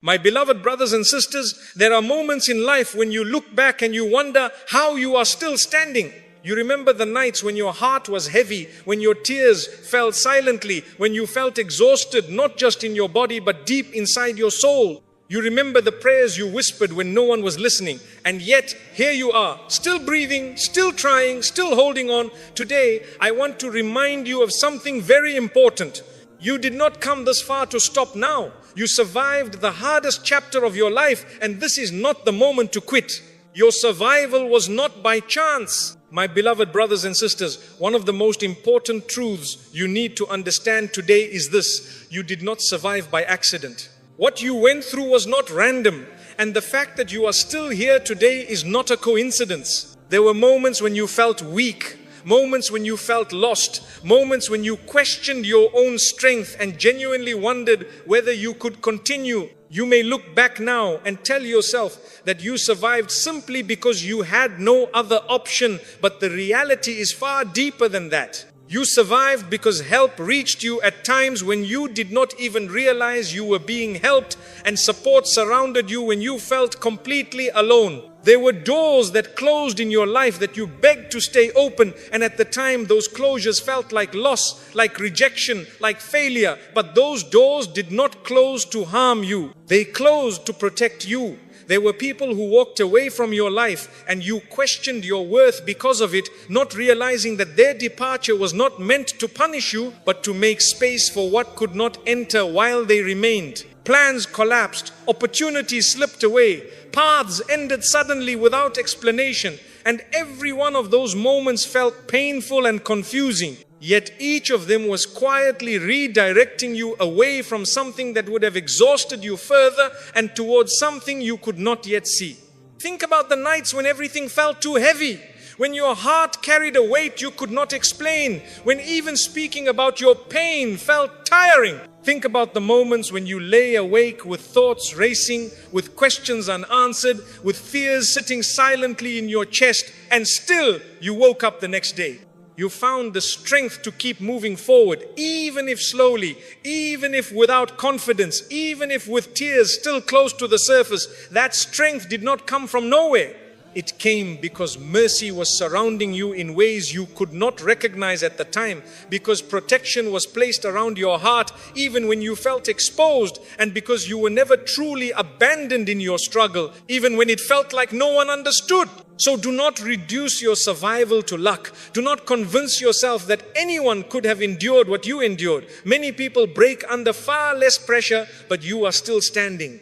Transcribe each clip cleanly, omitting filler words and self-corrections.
My beloved brothers and sisters, there are moments in life when you look back and you wonder how you are still standing. You remember the nights when your heart was heavy, when your tears fell silently, when you felt exhausted, not just in your body, but deep inside your soul. You remember the prayers you whispered when no one was listening. And yet, here you are, still breathing, still trying, still holding on. Today, I want to remind you of something very important. You did not come this far to stop now. You survived the hardest chapter of your life, and this is not the moment to quit. Your survival was not by chance. My beloved brothers and sisters, one of the most important truths you need to understand today is this: you did not survive by accident. What you went through was not random, and the fact that you are still here today is not a coincidence. There were moments when you felt weak, moments when you felt lost, moments when you questioned your own strength and genuinely wondered whether you could continue. You may look back now and tell yourself that you survived simply because you had no other option, but the reality is far deeper than that. You survived because help reached you at times when you did not even realize you were being helped, and support surrounded you when you felt completely alone. There were doors that closed in your life that you begged to stay open, and at the time those closures felt like loss, like rejection, like failure. But those doors did not close to harm you. They closed to protect you. There were people who walked away from your life and you questioned your worth because of it, not realizing that their departure was not meant to punish you, but to make space for what could not enter while they remained. Plans collapsed, opportunities slipped away, paths ended suddenly without explanation, and every one of those moments felt painful and confusing. Yet each of them was quietly redirecting you away from something that would have exhausted you further and towards something you could not yet see. Think about the nights when everything felt too heavy, when your heart carried a weight you could not explain, when even speaking about your pain felt tiring. Think about the moments when you lay awake with thoughts racing, with questions unanswered, with fears sitting silently in your chest, and still you woke up the next day. You found the strength to keep moving forward, even if slowly, even if without confidence, even if with tears still close to the surface. That strength did not come from nowhere. It came because mercy was surrounding you in ways you could not recognize at the time, because protection was placed around your heart even when you felt exposed, and because you were never truly abandoned in your struggle, even when it felt like no one understood. So do not reduce your survival to luck. Do not convince yourself that anyone could have endured what you endured. Many people break under far less pressure, but you are still standing.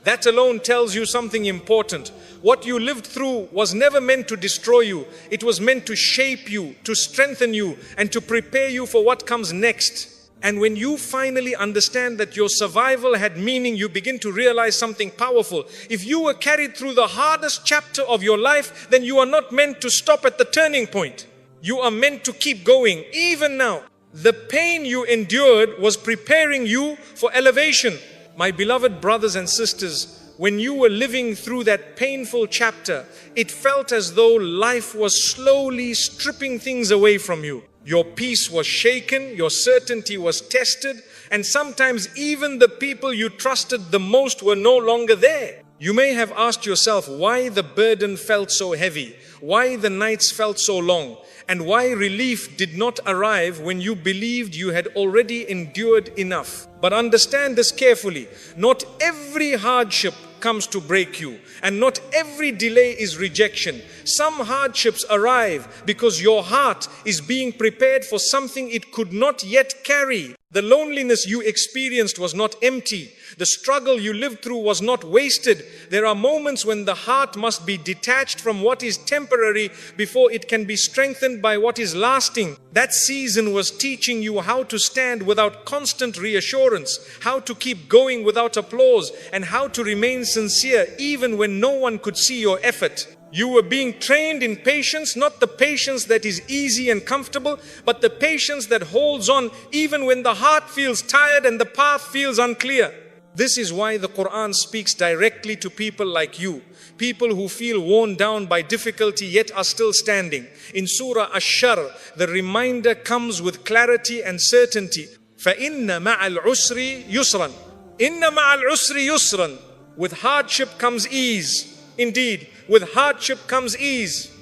That alone tells you something important. What you lived through was never meant to destroy you. It was meant to shape you, to strengthen you, and to prepare you for what comes next. And when you finally understand that your survival had meaning, you begin to realize something powerful. If you were carried through the hardest chapter of your life, then you are not meant to stop at the turning point. You are meant to keep going, even now. The pain you endured was preparing you for elevation. My beloved brothers and sisters, when you were living through that painful chapter, it felt as though life was slowly stripping things away from you. Your peace was shaken, your certainty was tested, and sometimes even the people you trusted the most were no longer there. You may have asked yourself why the burden felt so heavy, why the nights felt so long, and why relief did not arrive when you believed you had already endured enough. But understand this carefully. Not every hardship comes to break you, and not every delay is rejection. Some hardships arrive because your heart is being prepared for something it could not yet carry. The loneliness you experienced was not empty. The struggle you lived through was not wasted. There are moments when the heart must be detached from what is temporary before it can be strengthened by what is lasting. That season was teaching you how to stand without constant reassurance, how to keep going without applause, and how to remain sincere even when no one could see your effort. You were being trained in patience, not the patience that is easy and comfortable, but the patience that holds on even when the heart feels tired and the path feels unclear. This is why the Quran speaks directly to people like you, people who feel worn down by difficulty yet are still standing. In Surah Ash-Shar, the reminder comes with clarity and certainty. فَإِنَّ مَعَ الْعُسْرِ يُسْرًا. Inna ma'al usri yusran. With hardship comes ease. Indeed, with hardship comes ease.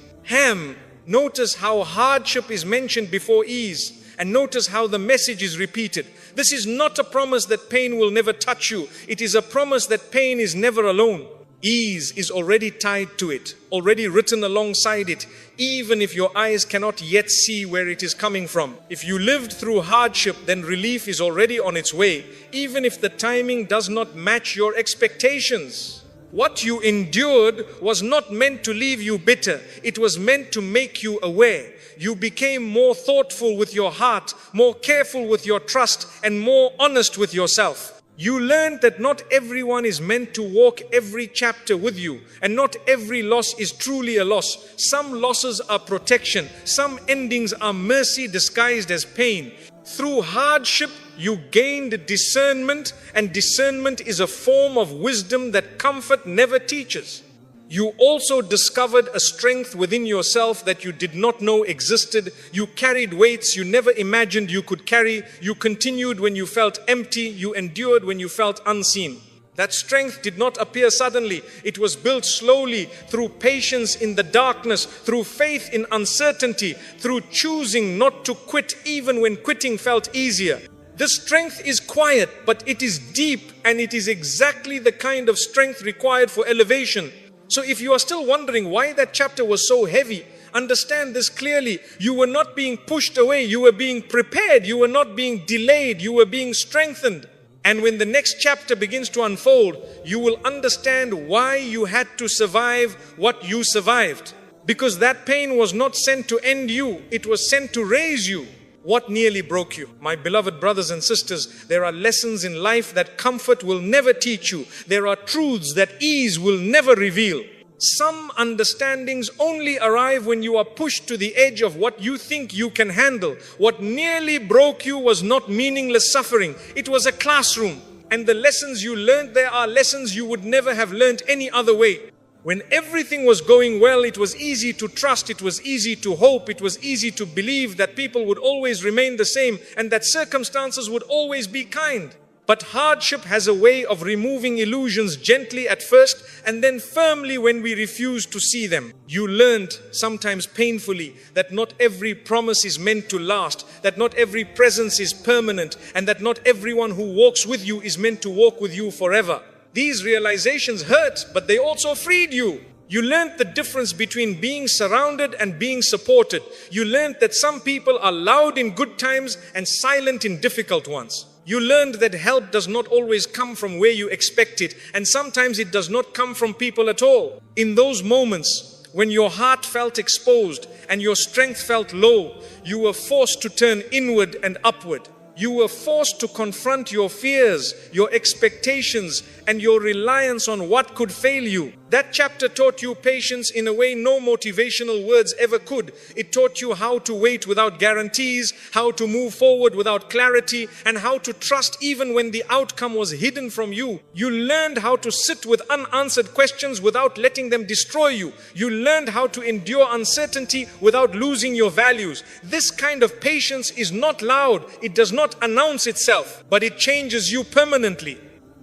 Notice how hardship is mentioned before ease. And notice how the message is repeated. This is not a promise that pain will never touch you. It is a promise that pain is never alone. Ease is already tied to it, already written alongside it, even if your eyes cannot yet see where it is coming from. If you lived through hardship, then relief is already on its way, even if the timing does not match your expectations. What you endured was not meant to leave you bitter. It was meant to make you aware. You became more thoughtful with your heart, more careful with your trust, and more honest with yourself. You learned that not everyone is meant to walk every chapter with you, and not every loss is truly a loss. Some losses are protection. Some endings are mercy disguised as pain. Through hardship, you gained discernment, and discernment is a form of wisdom that comfort never teaches. You also discovered a strength within yourself that you did not know existed. You carried weights you never imagined you could carry. You continued when you felt empty. You endured when you felt unseen. That strength did not appear suddenly. It was built slowly through patience in the darkness, through faith in uncertainty, through choosing not to quit even when quitting felt easier. This strength is quiet, but it is deep, and it is exactly the kind of strength required for elevation. So if you are still wondering why that chapter was so heavy, understand this clearly. You were not being pushed away. You were being prepared. You were not being delayed. You were being strengthened. And when the next chapter begins to unfold, you will understand why you had to survive what you survived. Because that pain was not sent to end you. It was sent to raise you. What nearly broke you? My beloved brothers and sisters, there are lessons in life that comfort will never teach you. There are truths that ease will never reveal. Some understandings only arrive when you are pushed to the edge of what you think you can handle. What nearly broke you was not meaningless suffering. It was a classroom. And the lessons you learned there are lessons you would never have learned any other way. When everything was going well, it was easy to trust, it was easy to hope, it was easy to believe that people would always remain the same and that circumstances would always be kind. But hardship has a way of removing illusions gently at first and then firmly when we refuse to see them. You learned, sometimes painfully, that not every promise is meant to last, that not every presence is permanent, and that not everyone who walks with you is meant to walk with you forever. These realizations hurt, but they also freed you. You learned the difference between being surrounded and being supported. You learned that some people are loud in good times and silent in difficult ones. You learned that help does not always come from where you expect it, and sometimes it does not come from people at all. In those moments, when your heart felt exposed and your strength felt low, you were forced to turn inward and upward. You were forced to confront your fears, your expectations, and your reliance on what could fail you. That chapter taught you patience in a way no motivational words ever could. It taught you how to wait without guarantees, how to move forward without clarity, and how to trust even when the outcome was hidden from you. You learned how to sit with unanswered questions without letting them destroy you. You learned how to endure uncertainty without losing your values. This kind of patience is not loud. It does not announce itself, but it changes you permanently.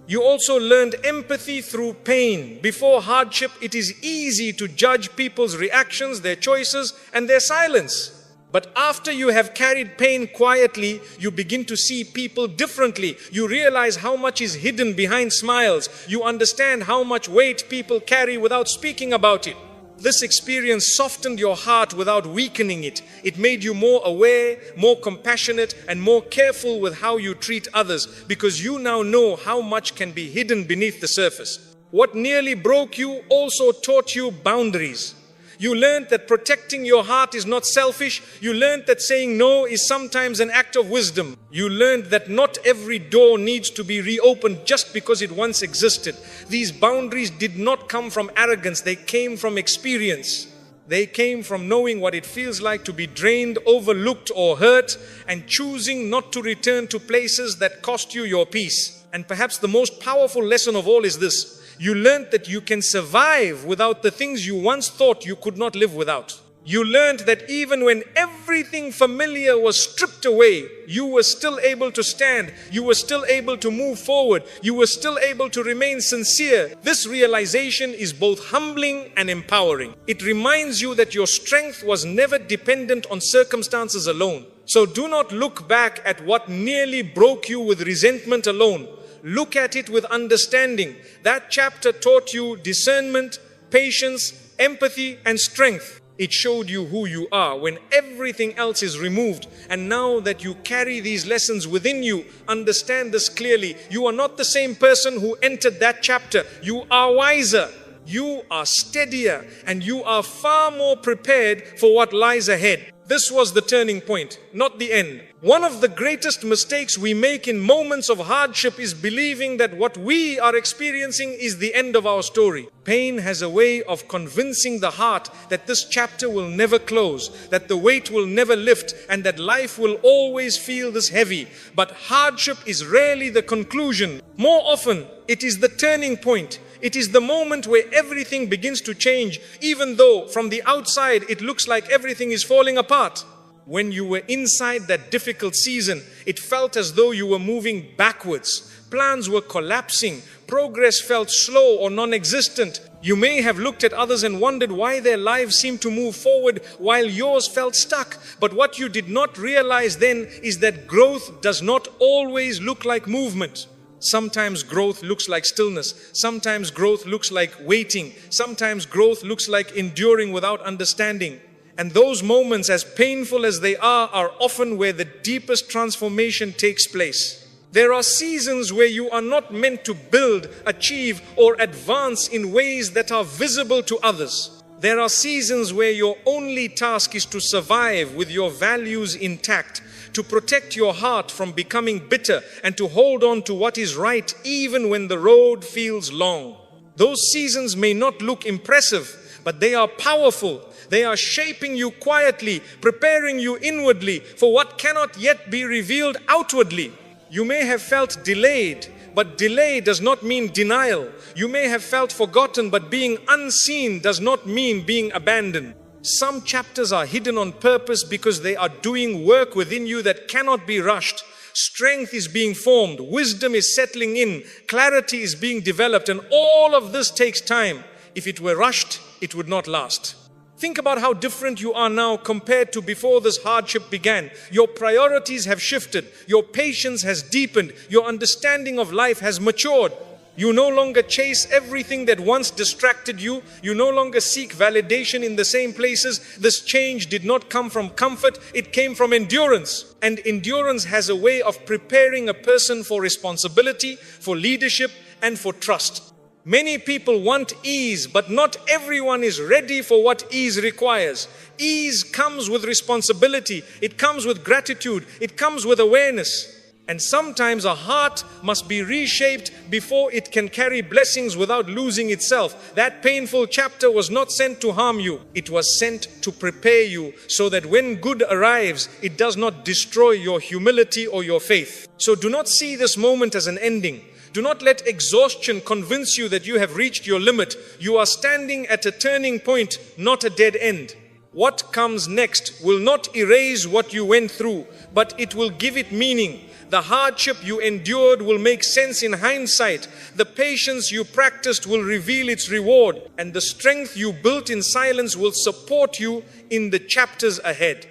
You also learned empathy through pain. Before hardship, it is easy to judge people's reactions, their choices, and their silence. But after you have carried pain quietly, you begin to see people differently. You realize how much is hidden behind smiles. You understand how much weight people carry without speaking about it. This experience softened your heart without weakening it. It made you more aware, more compassionate, and more careful with how you treat others, because you now know how much can be hidden beneath the surface. What nearly broke you also taught you boundaries. You learned that protecting your heart is not selfish. You learned that saying no is sometimes an act of wisdom. You learned that not every door needs to be reopened just because it once existed. These boundaries did not come from arrogance. They came from experience. They came from knowing what it feels like to be drained, overlooked, or hurt, and choosing not to return to places that cost you your peace. And perhaps the most powerful lesson of all is this. You learned that you can survive without the things you once thought you could not live without. You learned that even when everything everything familiar was stripped away, you were still able to stand, you were still able to move forward, you were still able to remain sincere. This realization is both humbling and empowering. It reminds you that your strength was never dependent on circumstances alone. So do not look back at what nearly broke you with resentment alone. Look at it with understanding. That chapter taught you discernment, patience, empathy, and strength. It showed you who you are when everything else is removed. And now that you carry these lessons within you, understand this clearly. You are not the same person who entered that chapter. You are wiser, you are steadier, and you are far more prepared for what lies ahead. This was the turning point, not the end. One of the greatest mistakes we make in moments of hardship is believing that what we are experiencing is the end of our story. Pain has a way of convincing the heart that this chapter will never close, that the weight will never lift, and that life will always feel this heavy. But hardship is rarely the conclusion. More often, it is the turning point. It is the moment where everything begins to change, even though from the outside it looks like everything is falling apart. When you were inside that difficult season, it felt as though you were moving backwards. Plans were collapsing. Progress felt slow or non-existent. You may have looked at others and wondered why their lives seemed to move forward while yours felt stuck. But what you did not realize then is that growth does not always look like movement. Sometimes growth looks like stillness. Sometimes growth looks like waiting. Sometimes growth looks like enduring without understanding. And those moments, as painful as they are often where the deepest transformation takes place. There are seasons where you are not meant to build, achieve, or advance in ways that are visible to others. There are seasons where your only task is to survive with your values intact, to protect your heart from becoming bitter, and to hold on to what is right even when the road feels long. Those seasons may not look impressive, but they are powerful. They are shaping you quietly, preparing you inwardly for what cannot yet be revealed outwardly. You may have felt delayed, but delay does not mean denial. You may have felt forgotten, but being unseen does not mean being abandoned. Some chapters are hidden on purpose because they are doing work within you that cannot be rushed. Strength is being formed, wisdom is settling in, clarity is being developed, and all of this takes time. If it were rushed, it would not last. Think about how different you are now compared to before this hardship began. Your priorities have shifted, your patience has deepened, your understanding of life has matured. You no longer chase everything that once distracted you. You no longer seek validation in the same places. This change did not come from comfort, it came from endurance. And endurance has a way of preparing a person for responsibility, for leadership, and for trust. Many people want ease, but not everyone is ready for what ease requires. Ease comes with responsibility, it comes with gratitude, it comes with awareness. And sometimes a heart must be reshaped before it can carry blessings without losing itself. That painful chapter was not sent to harm you. It was sent to prepare you so that when good arrives, it does not destroy your humility or your faith. So do not see this moment as an ending. Do not let exhaustion convince you that you have reached your limit. You are standing at a turning point, not a dead end. What comes next will not erase what you went through, but it will give it meaning. The hardship you endured will make sense in hindsight. The patience you practiced will reveal its reward. And the strength you built in silence will support you in the chapters ahead.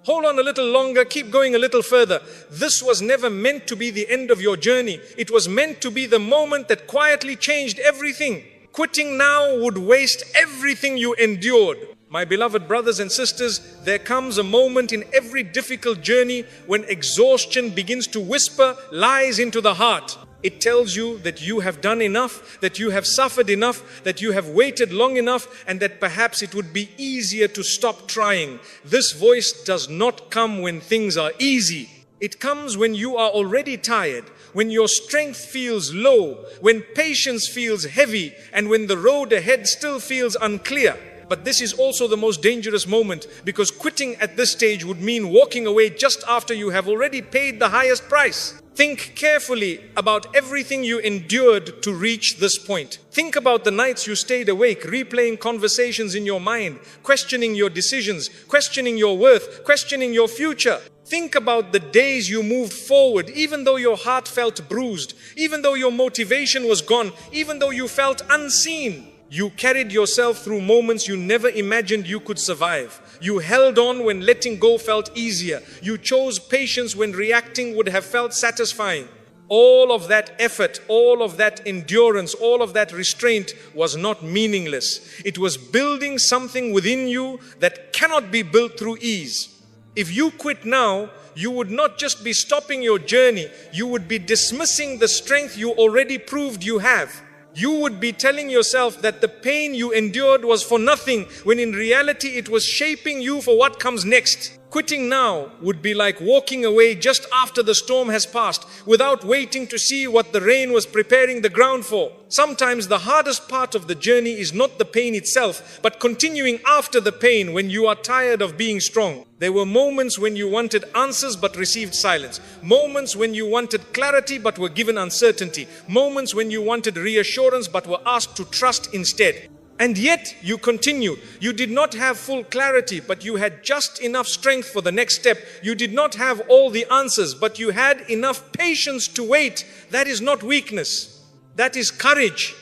Hold on a little longer, keep going a little further. This was never meant to be the end of your journey. It was meant to be the moment that quietly changed everything. Quitting now would waste everything you endured. My beloved brothers and sisters, there comes a moment in every difficult journey when exhaustion begins to whisper lies into the heart. It tells you that you have done enough, that you have suffered enough, that you have waited long enough, and that perhaps it would be easier to stop trying. This voice does not come when things are easy. It comes when you are already tired, when your strength feels low, when patience feels heavy, and when the road ahead still feels unclear. But this is also the most dangerous moment, because quitting at this stage would mean walking away just after you have already paid the highest price. Think carefully about everything you endured to reach this point. Think about the nights you stayed awake, replaying conversations in your mind, questioning your decisions, questioning your worth, questioning your future. Think about the days you moved forward, even though your heart felt bruised, even though your motivation was gone, even though you felt unseen. You carried yourself through moments you never imagined you could survive. You held on when letting go felt easier. You chose patience when reacting would have felt satisfying. All of that effort, all of that endurance, all of that restraint was not meaningless. It was building something within you that cannot be built through ease. If you quit now, you would not just be stopping your journey, you would be dismissing the strength you already proved you have. You would be telling yourself that the pain you endured was for nothing, when in reality it was shaping you for what comes next. Quitting now would be like walking away just after the storm has passed, without waiting to see what the rain was preparing the ground for. Sometimes the hardest part of the journey is not the pain itself, but continuing after the pain when you are tired of being strong. There were moments when you wanted answers but received silence. Moments when you wanted clarity but were given uncertainty. Moments when you wanted reassurance but were asked to trust instead. And yet you continued. You did not have full clarity, but you had just enough strength for the next step. You did not have all the answers, but you had enough patience to wait. That is not weakness. That is courage.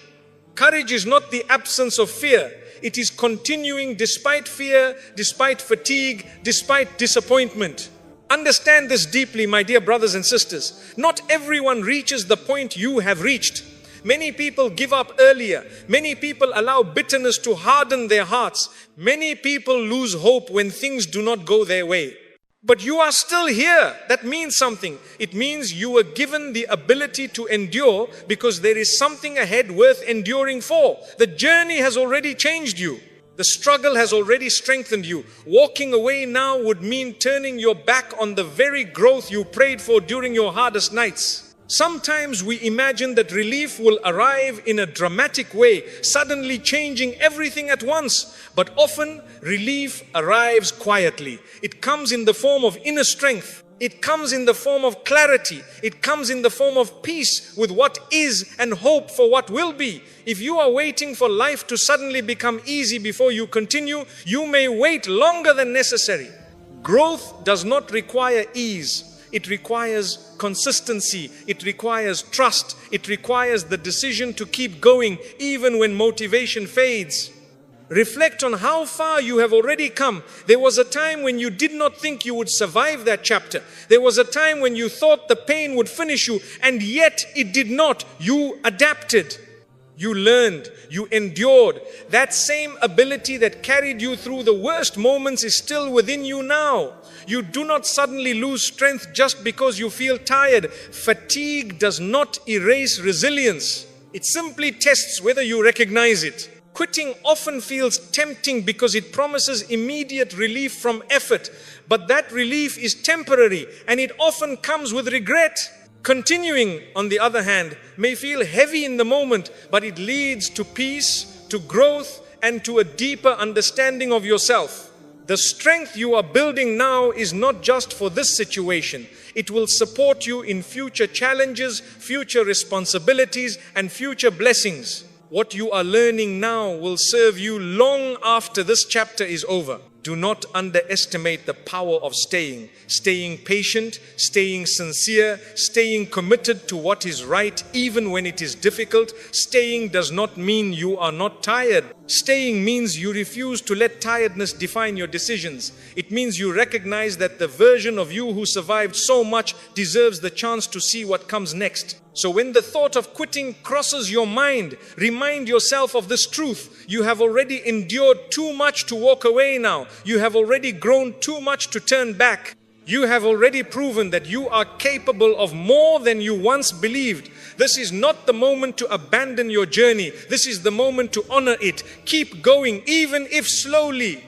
Courage is not the absence of fear. It is continuing despite fear, despite fatigue, despite disappointment. Understand this deeply, my dear brothers and sisters. Not everyone reaches the point you have reached. Many people give up earlier. Many people allow bitterness to harden their hearts. Many people lose hope when things do not go their way. But you are still here. That means something. It means you were given the ability to endure because there is something ahead worth enduring for. The journey has already changed you. The struggle has already strengthened you. Walking away now would mean turning your back on the very growth you prayed for during your hardest nights. Sometimes we imagine that relief will arrive in a dramatic way, suddenly changing everything at once. But often, relief arrives quietly. It comes in the form of inner strength. It comes in the form of clarity. It comes in the form of peace with what is and hope for what will be. If you are waiting for life to suddenly become easy before you continue, you may wait longer than necessary. Growth does not require ease. It requires consistency. It requires trust. It requires the decision to keep going even when motivation fades. Reflect on how far you have already come. There was a time when you did not think you would survive that chapter. There was a time when you thought the pain would finish you, and yet it did not. You adapted. You learned, you endured. That same ability that carried you through the worst moments is still within you now. You do not suddenly lose strength just because you feel tired. Fatigue does not erase resilience. It simply tests whether you recognize it. Quitting often feels tempting because it promises immediate relief from effort. But that relief is temporary, and it often comes with regret. Continuing, on the other hand, may feel heavy in the moment, but it leads to peace, to growth, and to a deeper understanding of yourself. The strength you are building now is not just for this situation. It will support you in future challenges, future responsibilities, and future blessings. What you are learning now will serve you long after this chapter is over. Do not underestimate the power of staying patient, staying sincere, staying committed to what is right even when it is difficult. Staying does not mean you are not tired. Staying means you refuse to let tiredness define your decisions. It means you recognize that the version of you who survived so much deserves the chance to see what comes next. So when the thought of quitting crosses your mind, remind yourself of this truth. You have already endured too much to walk away now. You have already grown too much to turn back. You have already proven that you are capable of more than you once believed. This is not the moment to abandon your journey. This is the moment to honor it. Keep going, even if slowly.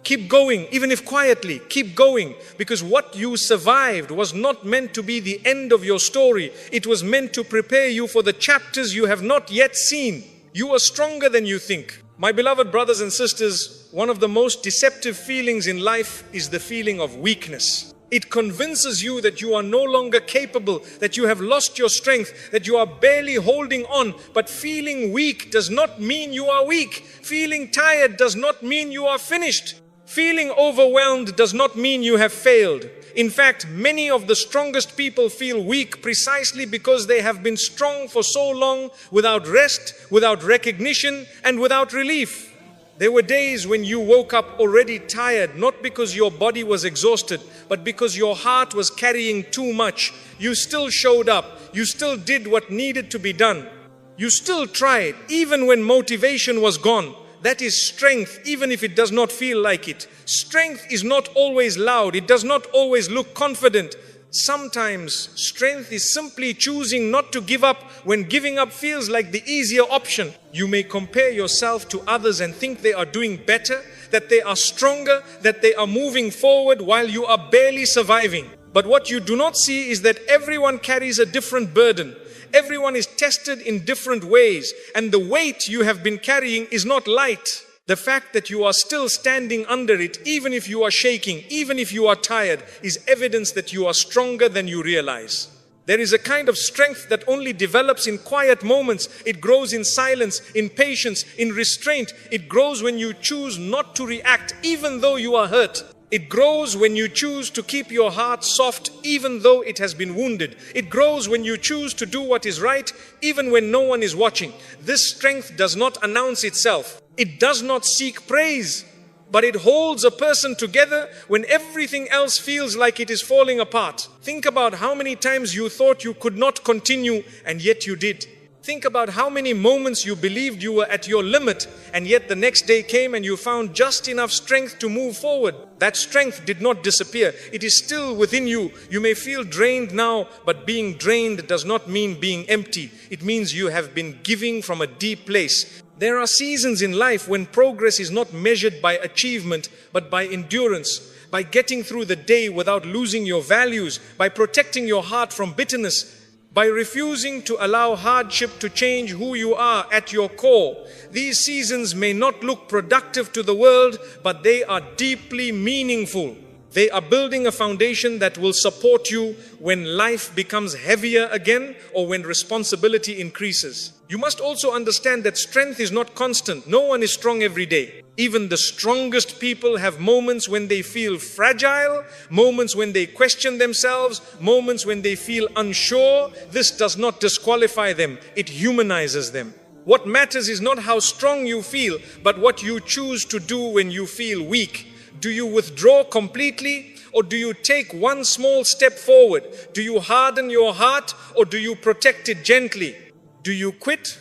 Keep going, even if quietly. Keep going, because what you survived was not meant to be the end of your story. It was meant to prepare you for the chapters you have not yet seen. You are stronger than you think. My beloved brothers and sisters, one of the most deceptive feelings in life is the feeling of weakness. It convinces you that you are no longer capable, that you have lost your strength, that you are barely holding on. But feeling weak does not mean you are weak. Feeling tired does not mean you are finished. Feeling overwhelmed does not mean you have failed. In fact, many of the strongest people feel weak precisely because they have been strong for so long without rest, without recognition, and without relief. There were days when you woke up already tired, not because your body was exhausted, but because your heart was carrying too much. You still showed up. You still did what needed to be done. You still tried, even when motivation was gone. That is strength, even if it does not feel like it. Strength is not always loud. It does not always look confident. Sometimes strength is simply choosing not to give up when giving up feels like the easier option. You may compare yourself to others and think they are doing better, that they are stronger, that they are moving forward while you are barely surviving. But what you do not see is that everyone carries a different burden. Everyone is tested in different ways, and the weight you have been carrying is not light. The fact that you are still standing under it, even if you are shaking, even if you are tired, is evidence that you are stronger than you realize. There is a kind of strength that only develops in quiet moments. It grows in silence, in patience, in restraint. It grows when you choose not to react, even though you are hurt. It grows when you choose to keep your heart soft, even though it has been wounded. It grows when you choose to do what is right, even when no one is watching. This strength does not announce itself. It does not seek praise, but it holds a person together when everything else feels like it is falling apart. Think about how many times you thought you could not continue, and yet you did. Think about how many moments you believed you were at your limit, and yet the next day came and you found just enough strength to move forward. That strength did not disappear. It is still within you. You may feel drained now, but being drained does not mean being empty. It means you have been giving from a deep place. There are seasons in life when progress is not measured by achievement, but by endurance, by getting through the day without losing your values, by protecting your heart from bitterness, by refusing to allow hardship to change who you are at your core. These seasons may not look productive to the world, but they are deeply meaningful. They are building a foundation that will support you when life becomes heavier again or when responsibility increases. You must also understand that strength is not constant. No one is strong every day. Even the strongest people have moments when they feel fragile, moments when they question themselves, moments when they feel unsure. This does not disqualify them. It humanizes them. What matters is not how strong you feel, but what you choose to do when you feel weak. Do you withdraw completely, or do you take one small step forward? Do you harden your heart, or do you protect it gently? Do you quit,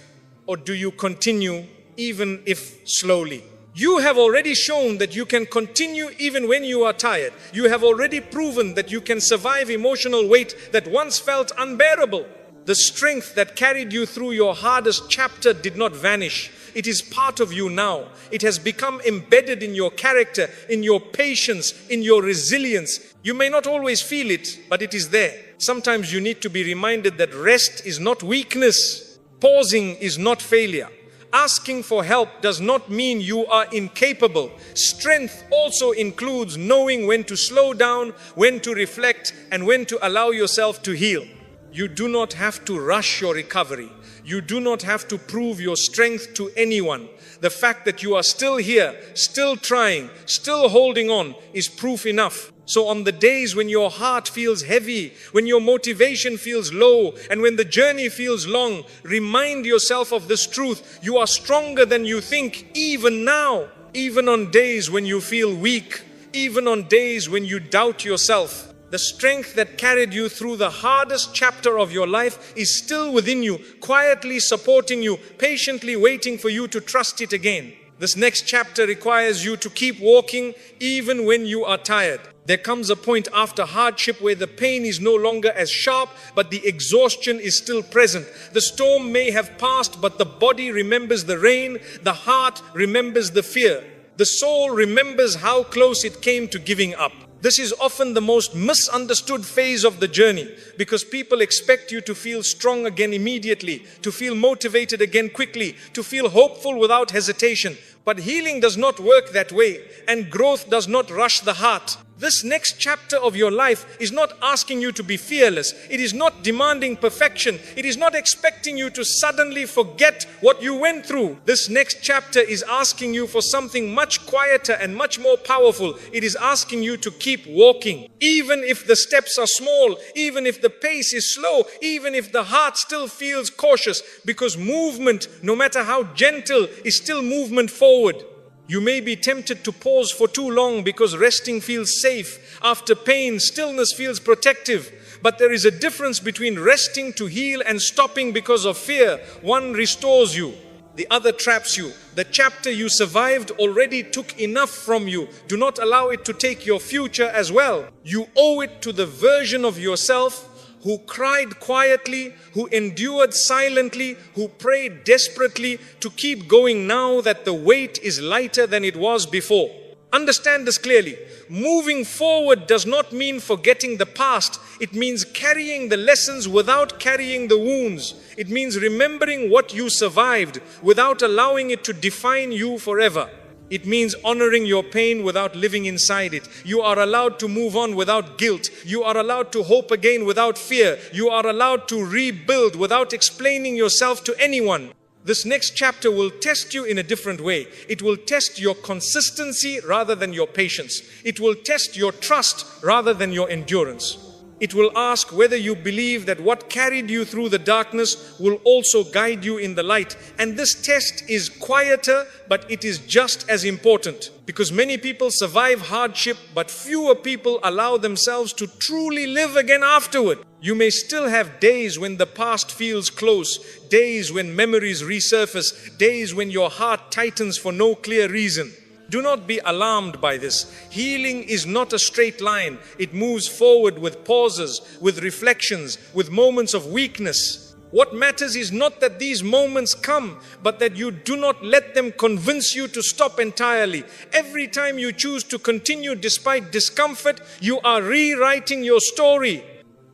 or do you continue, even if slowly? You have already shown that you can continue even when you are tired. You have already proven that you can survive emotional weight that once felt unbearable. The strength that carried you through your hardest chapter did not vanish. It is part of you now. It has become embedded in your character, in your patience, in your resilience. You may not always feel it, but it is there. Sometimes you need to be reminded that rest is not weakness. Pausing is not failure. Asking for help does not mean you are incapable. Strength also includes knowing when to slow down, when to reflect, and when to allow yourself to heal. You do not have to rush your recovery. You do not have to prove your strength to anyone. The fact that you are still here, still trying, still holding on is proof enough. So on the days when your heart feels heavy, when your motivation feels low, and when the journey feels long, remind yourself of this truth. You are stronger than you think, even now. Even on days when you feel weak, even on days when you doubt yourself. The strength that carried you through the hardest chapter of your life is still within you, quietly supporting you, patiently waiting for you to trust it again. This next chapter requires you to keep walking even when you are tired. There comes a point after hardship where the pain is no longer as sharp, but the exhaustion is still present. The storm may have passed, but the body remembers the rain. The heart remembers the fear. The soul remembers how close it came to giving up. This is often the most misunderstood phase of the journey because people expect you to feel strong again immediately, to feel motivated again quickly, to feel hopeful without hesitation. But healing does not work that way, and growth does not rush the heart. This next chapter of your life is not asking you to be fearless. It is not demanding perfection. It is not expecting you to suddenly forget what you went through. This next chapter is asking you for something much quieter and much more powerful. It is asking you to keep walking. Even if the steps are small, even if the pace is slow, even if the heart still feels cautious, because movement, no matter how gentle, is still movement forward. You may be tempted to pause for too long because resting feels safe. After pain, stillness feels protective. But there is a difference between resting to heal and stopping because of fear. One restores you, the other traps you. The chapter you survived already took enough from you. Do not allow it to take your future as well. You owe it to the version of yourself who cried quietly, who endured silently, who prayed desperately to keep going now that the weight is lighter than it was before. Understand this clearly. Moving forward does not mean forgetting the past. It means carrying the lessons without carrying the wounds. It means remembering what you survived without allowing it to define you forever. It means honoring your pain without living inside it. You are allowed to move on without guilt. You are allowed to hope again without fear. You are allowed to rebuild without explaining yourself to anyone. This next chapter will test you in a different way. It will test your consistency rather than your patience. It will test your trust rather than your endurance. It will ask whether you believe that what carried you through the darkness will also guide you in the light. And this test is quieter, but it is just as important. Because many people survive hardship, but fewer people allow themselves to truly live again afterward. You may still have days when the past feels close, days when memories resurface, days when your heart tightens for no clear reason. Do not be alarmed by this. Healing is not a straight line. It moves forward with pauses, with reflections, with moments of weakness. What matters is not that these moments come, but that you do not let them convince you to stop entirely. Every time you choose to continue despite discomfort, you are rewriting your story.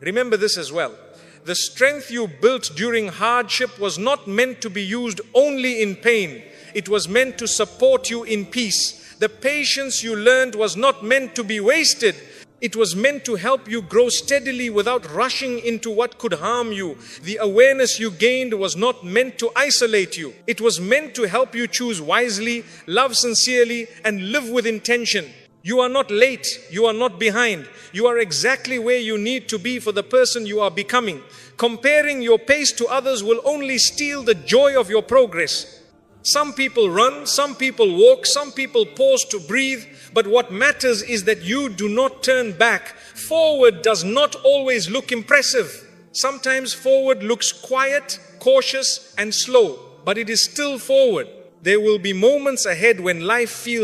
Remember this as well. The strength you built during hardship was not meant to be used only in pain. It was meant to support you in peace. The patience you learned was not meant to be wasted. It was meant to help you grow steadily without rushing into what could harm you. The awareness you gained was not meant to isolate you. It was meant to help you choose wisely, love sincerely, and live with intention. You are not late. You are not behind. You are exactly where you need to be for the person you are becoming. Comparing your pace to others will only steal the joy of your progress. Some people run, some people walk, some people pause to breathe. But what matters is that you do not turn back. Forward does not always look impressive. Sometimes forward looks quiet, cautious, and slow. But it is still forward. There will be moments ahead when life feels